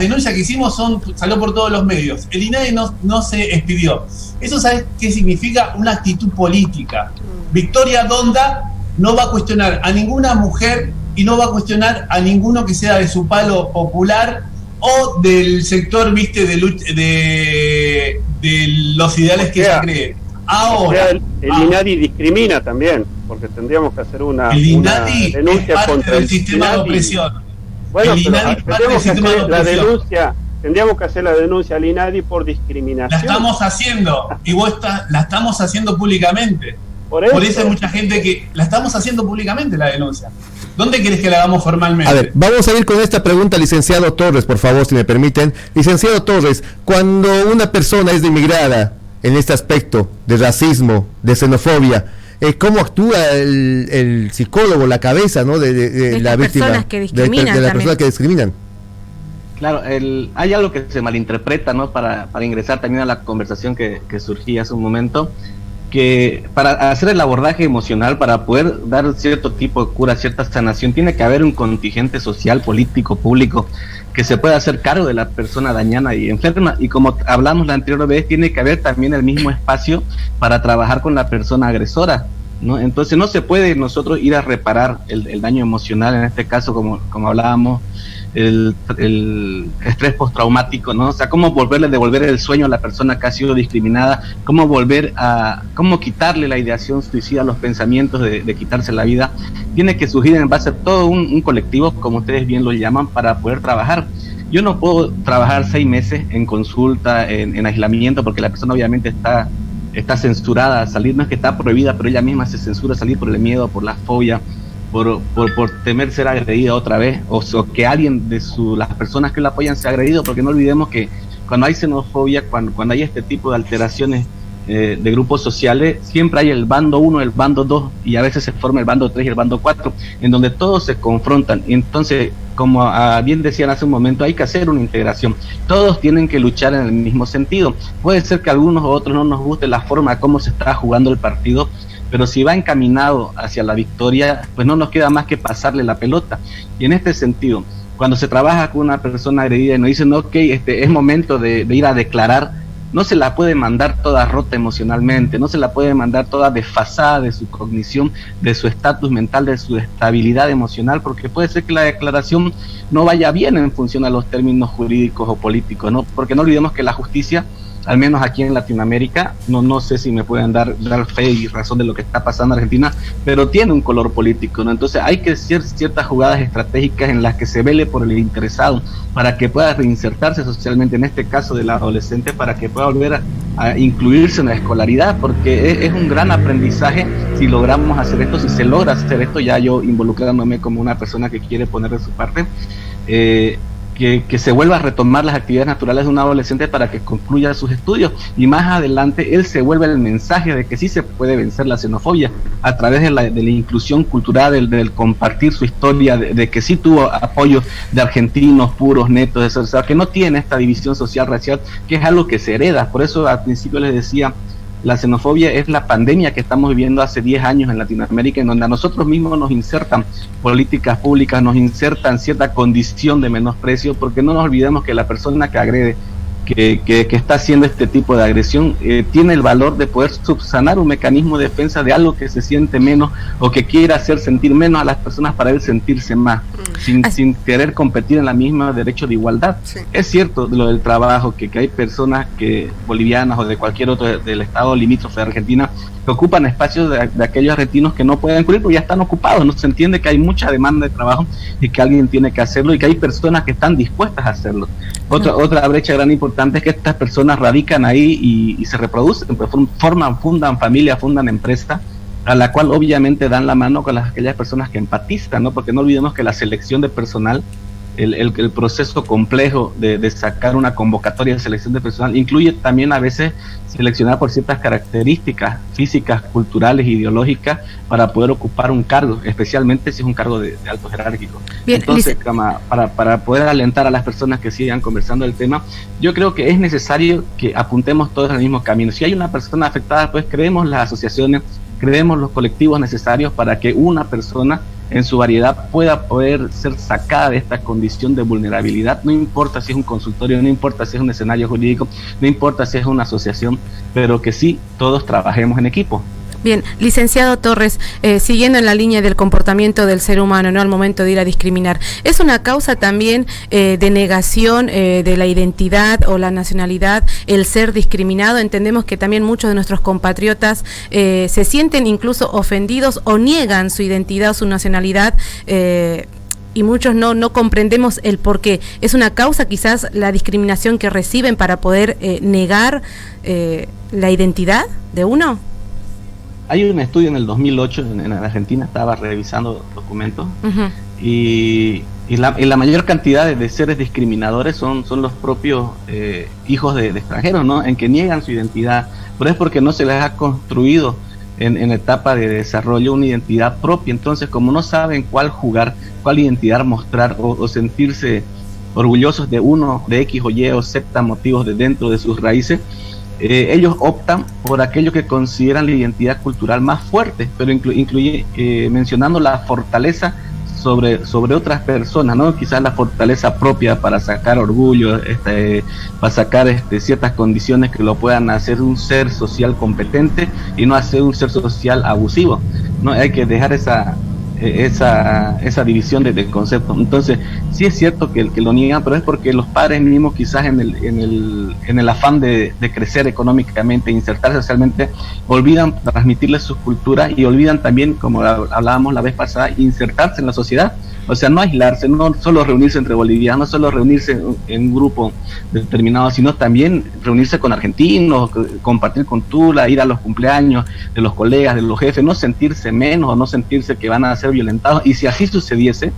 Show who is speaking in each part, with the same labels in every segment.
Speaker 1: denuncia que hicimos salió por todos los medios. El INADI no se expidió. Eso, ¿sabes qué significa? Una actitud política. Victoria Donda no va a cuestionar a ninguna mujer y no va a cuestionar a ninguno que sea de su palo popular o del sector, viste, de los ideales que ella cree. Ahora,
Speaker 2: el INADI discrimina también, porque tendríamos que hacer una
Speaker 1: INADI
Speaker 2: denuncia
Speaker 1: es parte
Speaker 2: contra
Speaker 1: del
Speaker 2: el
Speaker 1: sistema
Speaker 2: INADI.
Speaker 1: de opresión.
Speaker 2: Bueno,
Speaker 1: el INADI es parte del sistema de opresión.
Speaker 2: Tendríamos que hacer la denuncia al INADI por discriminación.
Speaker 1: La estamos haciendo, y la estamos haciendo públicamente. Por eso hay mucha gente que la estamos haciendo públicamente, la denuncia. ¿Dónde querés que la hagamos formalmente?
Speaker 3: A ver, vamos a ir con esta pregunta, licenciado Torres, por favor, si me permiten. Licenciado Torres, cuando una persona es denigrada en este aspecto de racismo, de xenofobia, ¿cómo actúa el psicólogo, la cabeza, ¿no? de la víctima?
Speaker 4: Personas que discriminan
Speaker 3: de las personas que discriminan.
Speaker 5: Claro, hay algo que se malinterpreta, ¿no? Para ingresar también a la conversación que surgía hace un momento, que para hacer el abordaje emocional, para poder dar cierto tipo de cura, cierta sanación, tiene que haber un contingente social, político, público, que se pueda hacer cargo de la persona dañada y enferma, y como hablamos la anterior vez, tiene que haber también el mismo espacio para trabajar con la persona agresora, ¿no? Entonces no se puede nosotros ir a reparar el daño emocional, en este caso, como hablábamos, el estrés postraumático, ¿no? O sea, cómo devolver el sueño a la persona que ha sido discriminada, cómo quitarle la ideación suicida, los pensamientos de quitarse la vida. Tiene que surgir en base a todo un colectivo, como ustedes bien lo llaman, para poder trabajar. Yo no puedo trabajar 6 meses en consulta, en aislamiento, porque la persona obviamente está censurada a salir, no es que está prohibida, pero ella misma se censura a salir por el miedo, por la fobia, por temer ser agredida otra vez, o que alguien de las personas que la apoyan sea agredido, porque no olvidemos que cuando hay xenofobia, cuando hay este tipo de alteraciones de grupos sociales, siempre hay el bando 1, el bando 2, y a veces se forma el bando 3 y el bando 4, en donde todos se confrontan. Y entonces, como bien decían hace un momento, hay que hacer una integración. Todos tienen que luchar en el mismo sentido. Puede ser que a algunos u otros no nos guste la forma como se está jugando el partido, pero si va encaminado hacia la victoria, pues no nos queda más que pasarle la pelota. Y en este sentido, cuando se trabaja con una persona agredida y nos dicen, ok, es momento de ir a declarar, no se la puede mandar toda rota emocionalmente, no se la puede mandar toda desfasada de su cognición, de su estatus mental, de su estabilidad emocional, porque puede ser que la declaración no vaya bien en función a los términos jurídicos o políticos, ¿no? Porque no olvidemos que la justicia, al menos aquí en Latinoamérica, no sé si me pueden dar fe y razón de lo que está pasando en Argentina, pero tiene un color político, ¿no? Entonces hay que hacer ciertas jugadas estratégicas en las que se vele por el interesado, para que pueda reinsertarse socialmente, en este caso del adolescente, para que pueda volver a incluirse en la escolaridad, porque es un gran aprendizaje si logramos hacer esto, si se logra hacer esto, ya yo involucrándome como una persona que quiere poner de su parte, que se vuelva a retomar las actividades naturales de un adolescente para que concluya sus estudios, y más adelante él se vuelve el mensaje de que sí se puede vencer la xenofobia a través de la inclusión cultural, del compartir su historia, de que sí tuvo apoyo de argentinos puros, netos, o sea, que no tiene esta división social racial, que es algo que se hereda. Por eso al principio les decía, la xenofobia es la pandemia que estamos viviendo hace 10 años en Latinoamérica, en donde a nosotros mismos nos insertan políticas públicas, nos insertan cierta condición de menosprecio, porque no nos olvidemos que la persona que agrede, que está haciendo este tipo de agresión, tiene el valor de poder subsanar un mecanismo de defensa de algo que se siente menos, o que quiere hacer sentir menos a las personas para él sentirse más, sin querer competir en la misma derecho de igualdad. Sí. Es cierto lo del trabajo, que hay personas bolivianas o de cualquier otro del estado limítrofe de Argentina, que ocupan espacios de aquellos argentinos que no pueden cubrir porque ya están ocupados, no se entiende que hay mucha demanda de trabajo y que alguien tiene que hacerlo, y que hay personas que están dispuestas a hacerlo. Otra brecha gran importante es que estas personas radican ahí y se reproducen, pues fundan familia, fundan empresa, a la cual obviamente dan la mano con aquellas personas que empatizan, ¿no? Porque no olvidemos que la selección de personal, el proceso complejo de sacar una convocatoria de selección de personal, incluye también a veces seleccionar por ciertas características físicas, culturales, ideológicas, para poder ocupar un cargo, especialmente si es un cargo de alto jerárquico. Bien, entonces, para poder alentar a las personas que sigan conversando el tema, yo creo que es necesario que apuntemos todos al mismo camino. Si hay una persona afectada, pues creemos las asociaciones, creemos los colectivos necesarios para que una persona en su variedad pueda poder ser sacada de esta condición de vulnerabilidad, no importa si es un consultorio, no importa si es un escenario jurídico, no importa si es una asociación, pero que sí todos trabajemos en equipo.
Speaker 4: Bien, licenciado Torres, siguiendo en la línea del comportamiento del ser humano, ¿no?, al momento de ir a discriminar, ¿es una causa también de negación de la identidad o la nacionalidad el ser discriminado? Entendemos que también muchos de nuestros compatriotas se sienten incluso ofendidos o niegan su identidad o su nacionalidad, y muchos no comprendemos el por qué. ¿Es una causa quizás la discriminación que reciben para poder negar la identidad de uno?
Speaker 5: Hay un estudio en el 2008 en Argentina, estaba revisando documentos, y la mayor cantidad de seres discriminadores son los propios hijos de extranjeros, ¿no?, en que niegan su identidad, pero es porque no se les ha construido en etapa de desarrollo una identidad propia. Entonces, como no saben cuál jugar, cuál identidad mostrar o sentirse orgullosos de uno, de X o Y o Z motivos de dentro de sus raíces, ellos optan por aquello que consideran la identidad cultural más fuerte, pero incluye mencionando la fortaleza sobre otras personas, ¿no? Quizás la fortaleza propia para sacar orgullo, para sacar ciertas condiciones que lo puedan hacer un ser social competente y no hacer un ser social abusivo, ¿no? Hay que dejar esa división de conceptos. Entonces, sí es cierto que lo niegan, pero es porque los padres mismos, quizás en el afán de crecer económicamente, insertarse socialmente, olvidan transmitirles sus culturas y olvidan también, como hablábamos la vez pasada, insertarse en la sociedad. O sea, no aislarse, no solo reunirse entre bolivianos, no solo reunirse en un grupo determinado, sino también reunirse con argentinos, compartir cultura, ir a los cumpleaños de los colegas, de los jefes, no sentirse menos o no sentirse que van a ser violentados. Y si así sucediese,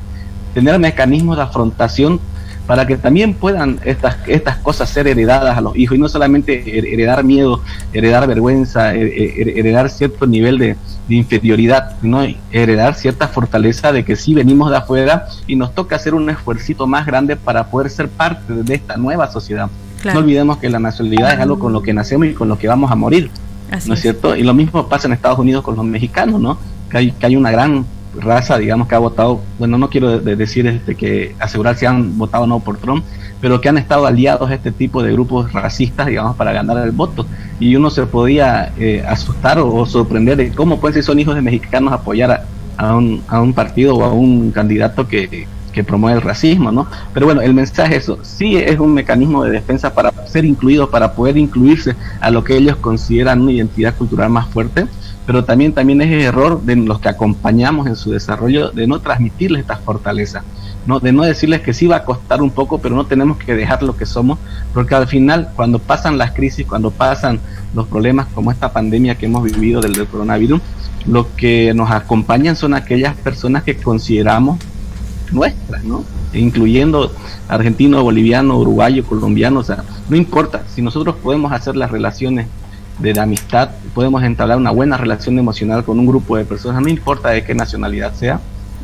Speaker 5: tener mecanismos de afrontación para que también puedan estas cosas ser heredadas a los hijos, y no solamente heredar miedo, heredar vergüenza, heredar cierto nivel de inferioridad, sino heredar cierta fortaleza de que sí venimos de afuera y nos toca hacer un esfuercito más grande para poder ser parte de esta nueva sociedad. Claro. No olvidemos que la nacionalidad es algo con lo que nacemos y con lo que vamos a morir, así ¿no es cierto? Y lo mismo pasa en Estados Unidos con los mexicanos, ¿no? Que hay una gran raza, digamos, que ha votado, bueno, no quiero decir que asegurar si han votado o no por Trump, pero que han estado aliados a este tipo de grupos racistas, digamos, para ganar el voto. Y uno se podía asustar o sorprender de cómo pueden ser son hijos de mexicanos apoyar a un partido o a un candidato que promueve el racismo, ¿no? Pero bueno, el mensaje es eso, sí es un mecanismo de defensa para ser incluidos, para poder incluirse a lo que ellos consideran una identidad cultural más fuerte, pero también es el error de los que acompañamos en su desarrollo de no transmitirles estas fortalezas, ¿no? De no decirles que sí va a costar un poco, pero no tenemos que dejar lo que somos, porque al final, cuando pasan las crisis, cuando pasan los problemas como esta pandemia que hemos vivido del coronavirus, lo que nos acompañan son aquellas personas que consideramos nuestras, ¿no? Incluyendo argentino, boliviano, uruguayo, colombiano, o sea, no importa, si nosotros podemos hacer las relaciones de amistad, podemos entablar una buena relación emocional con un grupo de personas, no importa de qué nacionalidad sea.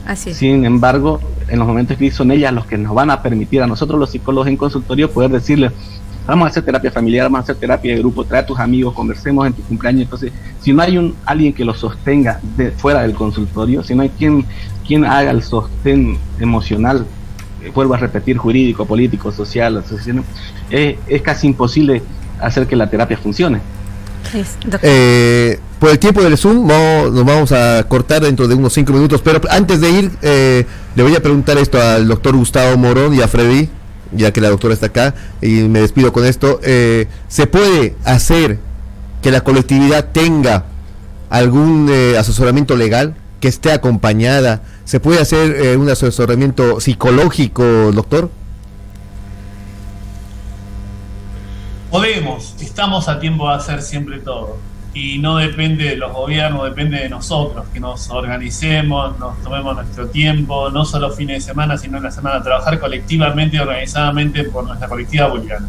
Speaker 5: Así es. Sin embargo, en los momentos de crisis son ellas los que nos van a permitir a nosotros los psicólogos en consultorio poder decirles, vamos a hacer terapia familiar, vamos a hacer terapia de grupo, trae a tus amigos, conversemos en tu cumpleaños. Entonces, si no hay alguien que lo sostenga fuera del consultorio, si no hay quien haga el sostén emocional, vuelvo a repetir, jurídico, político, social, asociación, es casi imposible hacer que la terapia funcione.
Speaker 3: Por el tiempo del Zoom nos vamos a cortar dentro de unos 5 minutos, pero antes de ir le voy a preguntar esto al doctor Gustavo Morón y a Freddy, ya que la doctora está acá, y me despido con esto. ¿Se puede hacer que la colectividad tenga algún asesoramiento legal, que esté acompañada? ¿Se puede hacer un asesoramiento psicológico, doctor?
Speaker 1: Podemos, estamos a tiempo de hacer siempre todo, y no depende de los gobiernos, depende de nosotros, que nos organicemos, nos tomemos nuestro tiempo, no solo fines de semana, sino en la semana, trabajar colectivamente y organizadamente por nuestra colectividad boliviana.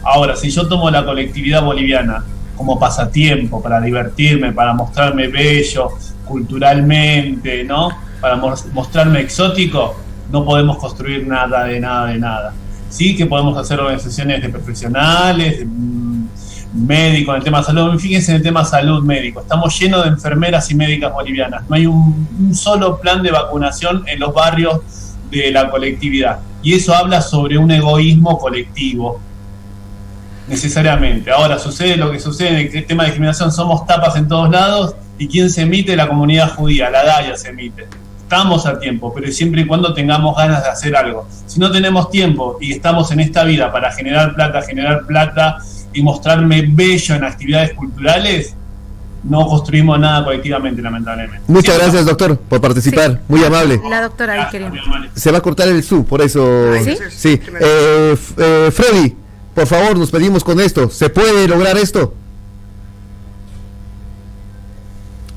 Speaker 1: Ahora, si yo tomo la colectividad boliviana como pasatiempo, para divertirme, para mostrarme bello culturalmente, ¿no? Para mostrarme exótico, no podemos construir nada. Sí que podemos hacer organizaciones de profesionales, médico, en el tema de salud. Fíjense en el tema de salud médico. Estamos llenos de enfermeras y médicas bolivianas. No hay un solo plan de vacunación en los barrios de la colectividad. Y eso habla sobre un egoísmo colectivo, necesariamente. Ahora sucede lo que sucede en el tema de discriminación. Somos tapas en todos lados. ¿Y quién se emite? La comunidad judía, la DAIA se emite. Estamos a tiempo, pero siempre y cuando tengamos ganas de hacer algo. Si no tenemos tiempo y estamos en esta vida para generar plata y mostrarme bello en actividades culturales, no construimos nada colectivamente, lamentablemente.
Speaker 3: Muchas gracias, doctor, por participar. Sí. Muy amable.
Speaker 4: La doctora ahí quería.
Speaker 3: Se va a cortar el Zoom, por eso.
Speaker 4: ¿Sí?
Speaker 3: Sí. Freddy, por favor, nos pedimos con esto. ¿Se puede lograr esto?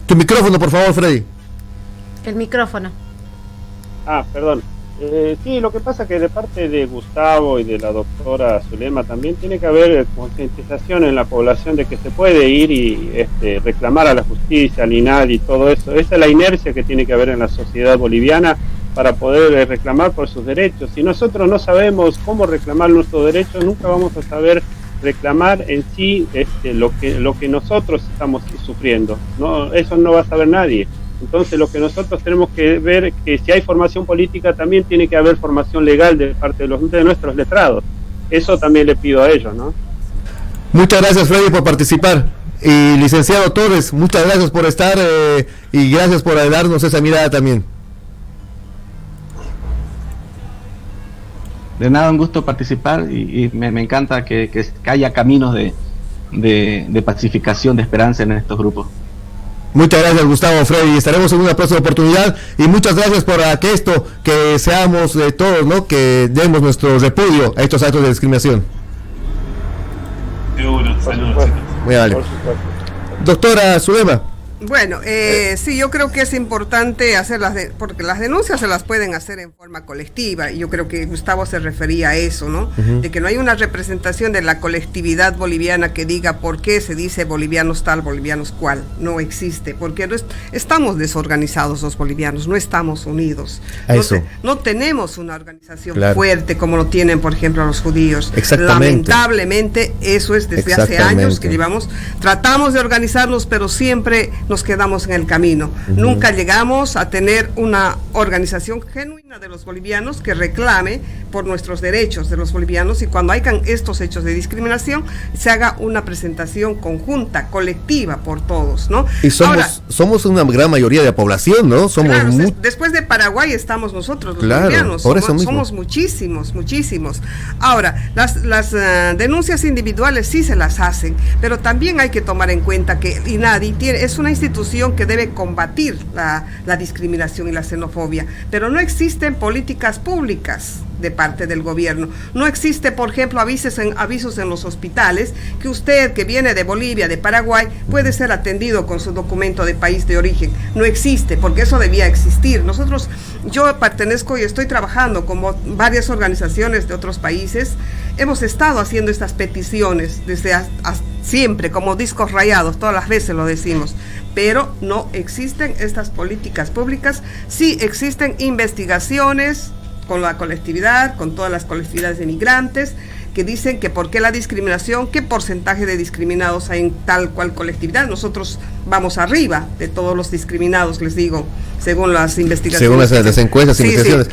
Speaker 3: Tu micrófono, por favor, Freddy.
Speaker 4: El micrófono.
Speaker 2: Perdón. Sí, lo que pasa que de parte de Gustavo y de la doctora Zulema también tiene que haber concientización en la población de que se puede ir y reclamar a la justicia, al INADI y todo eso. Esa es la inercia que tiene que haber en la sociedad boliviana para poder reclamar por sus derechos. Si nosotros no sabemos cómo reclamar nuestros derechos, nunca vamos a saber reclamar en sí lo que nosotros estamos sufriendo. No, eso no va a saber nadie. Entonces lo que nosotros tenemos que ver es que si hay formación política también tiene que haber formación legal de parte de nuestros letrados. Eso también le pido a ellos, ¿no?
Speaker 3: Muchas gracias, Freddy, por participar. Y licenciado Torres, muchas gracias por estar y gracias por darnos esa mirada también.
Speaker 5: De nada, un gusto participar y me encanta que haya caminos de pacificación, de esperanza en estos grupos.
Speaker 3: Muchas gracias, Gustavo, Freddy. Estaremos en una próxima oportunidad y muchas gracias por que seamos todos, ¿no? Que demos nuestro repudio a estos actos de discriminación.
Speaker 1: Seguro, saludos.
Speaker 3: Muy amable. Doctora Zulema.
Speaker 6: Bueno, sí, yo creo que es importante hacerlas, porque las denuncias se las pueden hacer en forma colectiva, y yo creo que Gustavo se refería a eso, ¿no? Uh-huh. De que no hay una representación de la colectividad boliviana que diga por qué se dice bolivianos tal, bolivianos cual. No existe, porque estamos desorganizados los bolivianos, no estamos unidos. No tenemos una organización fuerte como lo tienen, por ejemplo, los judíos.
Speaker 3: Exactamente.
Speaker 6: Lamentablemente, eso es desde hace años que tratamos de organizarnos, pero siempre nos quedamos en el camino. Uh-huh. Nunca llegamos a tener una organización genuina de los bolivianos que reclame por nuestros derechos de los bolivianos, y cuando hayan estos hechos de discriminación se haga una presentación conjunta, colectiva por todos, ¿no?
Speaker 3: Y somos una gran mayoría de la población, ¿no? Somos
Speaker 6: después de Paraguay estamos nosotros los
Speaker 3: bolivianos,
Speaker 6: somos muchísimos. Ahora, las denuncias individuales sí se las hacen, pero también hay que tomar en cuenta que INADI es una institución que debe combatir la discriminación y la xenofobia, pero no existen políticas públicas de parte del gobierno. No existe, por ejemplo, avisos en los hospitales que usted que viene de Bolivia, de Paraguay, puede ser atendido con su documento de país de origen. No existe, porque eso debía existir. Yo pertenezco y estoy trabajando con varias organizaciones de otros países. Hemos estado haciendo estas peticiones desde siempre, como discos rayados, todas las veces lo decimos, pero no existen estas políticas públicas. Sí existen investigaciones con la colectividad, con todas las colectividades de migrantes, que dicen que por qué la discriminación, qué porcentaje de discriminados hay en tal cual colectividad. Nosotros vamos arriba de todos los discriminados, les digo, según las investigaciones.
Speaker 3: Según las encuestas, investigaciones.